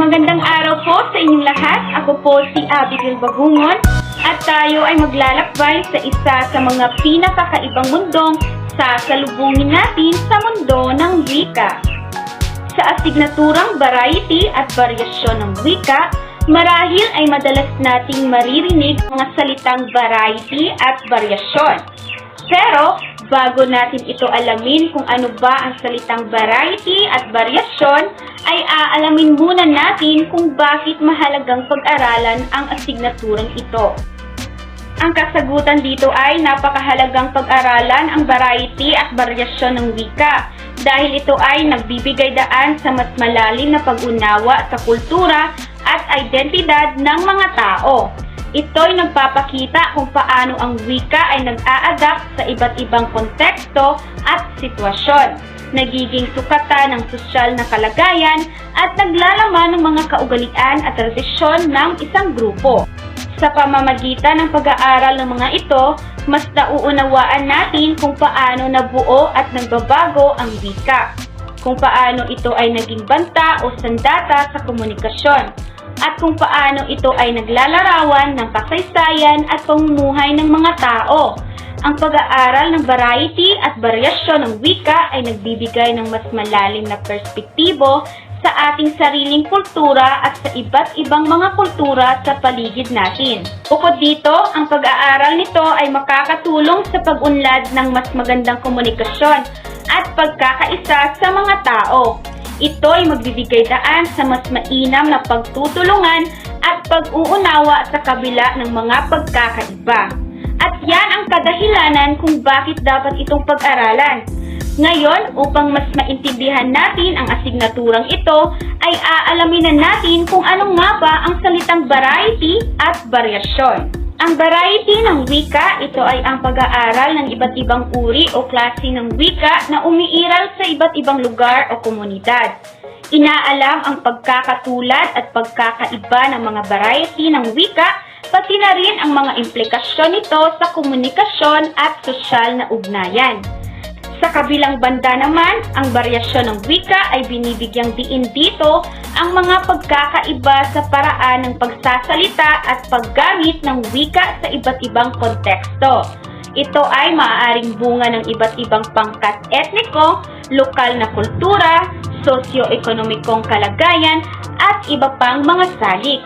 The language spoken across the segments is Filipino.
Magandang araw po sa inyong lahat. Ako po si Abigail Bagungon at tayo ay maglalakbay sa isa sa mga pinakakaibang mundong sasalubungin natin sa mundo ng wika. Sa asignaturang variety at varyasyon ng wika, marahil ay madalas nating maririnig mga salitang variety at varyasyon. Pero, bago natin ito alamin kung ano ba ang salitang variety at varyasyon, ay aalamin muna natin kung bakit mahalagang pag-aralan ang asignaturang ito. Ang kasagutan dito ay napakahalagang pag-aralan ang variety at varyasyon ng wika dahil ito ay nagbibigay daan sa mas malalim na pag-unawa sa kultura at identidad ng mga tao. Ito'y nagpapakita kung paano ang wika ay nag-a-adapt sa iba't ibang konteksto at sitwasyon, nagiging sukatan ng sosyal na kalagayan at naglalaman ng mga kaugalian at tradisyon ng isang grupo. Sa pamamagitan ng pag-aaral ng mga ito, mas nauunawaan natin kung paano nabuo at nagbabago ang wika, kung paano ito ay naging banta o sandata sa komunikasyon, at kung paano ito ay naglalarawan ng kasaysayan at pamumuhay ng mga tao. Ang pag-aaral ng variety at varyasyon ng wika ay nagbibigay ng mas malalim na perspektibo sa ating sariling kultura at sa iba't ibang mga kultura sa paligid natin. Bukod dito, ang pag-aaral nito ay makakatulong sa pag-unlad ng mas magandang komunikasyon at pagkakaisa sa mga tao. Ito ay magbibigay daan sa mas mainam na pagtutulungan at pag-uunawa sa kabila ng mga pagkakaiba. At yan ang kadahilanan kung bakit dapat itong pag-aralan. Ngayon, upang mas maintindihan natin ang asignaturang ito, ay aalamin na natin kung ano nga ba ang salitang variety at varyasyon. Ang variety ng wika, ito ay ang pag-aaral ng iba't ibang uri o klase ng wika na umiiral sa iba't ibang lugar o komunidad. Inaalam ang pagkakatulad at pagkakaiba ng mga variety ng wika, pati na rin ang mga implikasyon nito sa komunikasyon at sosyal na ugnayan. Sa kabilang banda naman, ang varyasyon ng wika ay binibigyang diin dito ang mga pagkakaiba sa paraan ng pagsasalita at paggamit ng wika sa iba't ibang konteksto. Ito ay maaaring bunga ng iba't ibang pangkat etniko, lokal na kultura, sosyo-ekonomikong kalagayan, at iba pang mga salik.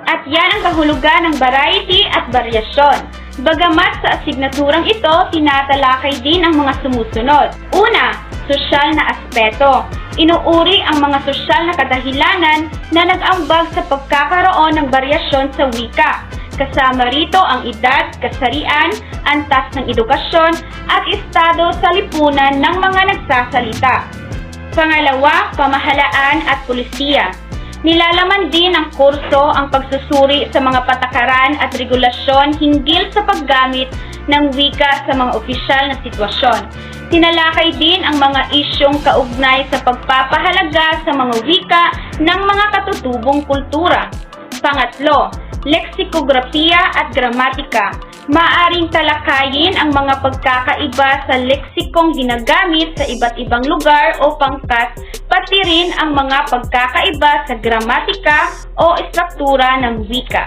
At yan ang kahulugan ng variety at varyasyon. Bagamat sa asignaturang ito, tinatalakay din ang mga sumusunod. Una, sosyal na aspeto. Inuuri ang mga sosyal na kadahilanan na nag-ambag sa pagkakaroon ng varyasyon sa wika. Kasama rito ang edad, kasarian, antas ng edukasyon, at estado sa lipunan ng mga nagsasalita. Pangalawa, pamahalaan at pulisiya. Nilalaman din ng kurso ang pagsusuri sa mga patakaran at regulasyon hinggil sa paggamit ng wika sa mga opisyal na sitwasyon. Tinalakay din ang mga isyong kaugnay sa pagpapahalaga sa mga wika ng mga katutubong kultura. Pangatlo, leksikografiya at gramatika. Maaring talakayin ang mga pagkakaiba sa leksikong ginagamit sa iba't ibang lugar o pangkat, pati rin ang mga pagkakaiba sa gramatika o estruktura ng wika.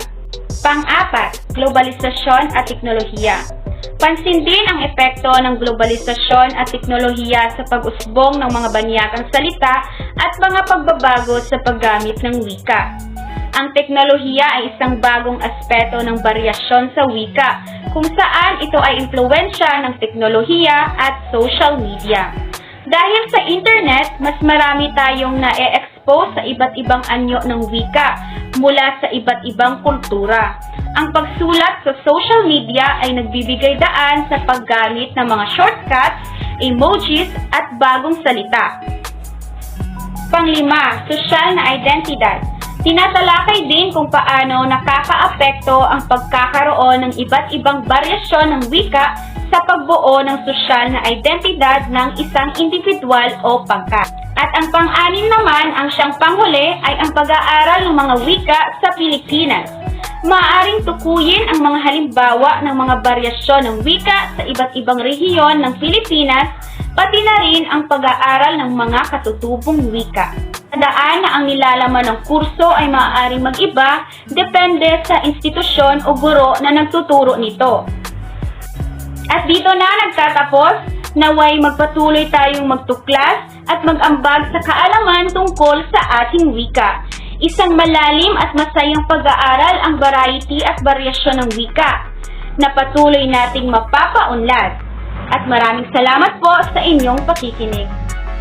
Pang-apat, globalisasyon at teknolohiya. Pansin din ang epekto ng globalisasyon at teknolohiya sa pag-usbong ng mga banyakang salita at mga pagbabago sa paggamit ng wika. Ang teknolohiya ay isang bagong aspeto ng varyasyon sa wika, kung saan ito ay impluwensya ng teknolohiya at social media. Dahil sa internet, mas marami tayong na-e-expose sa iba't ibang anyo ng wika mula sa iba't ibang kultura. Ang pagsulat sa social media ay nagbibigay daan sa paggamit ng mga shortcuts, emojis at bagong salita. Panglima, sosyal na identidad. Tinatalakay din kung paano nakakaapekto ang pagkakaroon ng iba't ibang varyasyon ng wika sa pagbuo ng sosyal na identidad ng isang individual o pangkat. At ang pang-anim naman, ang siyang panghuli, ay ang pag-aaral ng mga wika sa Pilipinas. Maaaring tukuyin ang mga halimbawa ng mga varyasyon ng wika sa iba't ibang rehiyon ng Pilipinas, pati na rin ang pag-aaral ng mga katutubong wika. Tandaan na ang nilalaman ng kurso ay maaaring mag-iba depende sa institusyon o guro na nagtuturo nito. At dito na nagtatapos, naway magpatuloy tayong magtuklas at mag-ambag sa kaalaman tungkol sa ating wika. Isang malalim at masayang pag-aaral ang variety at varyasyon ng wika na patuloy nating mapapaunlad. At maraming salamat po sa inyong pakikinig.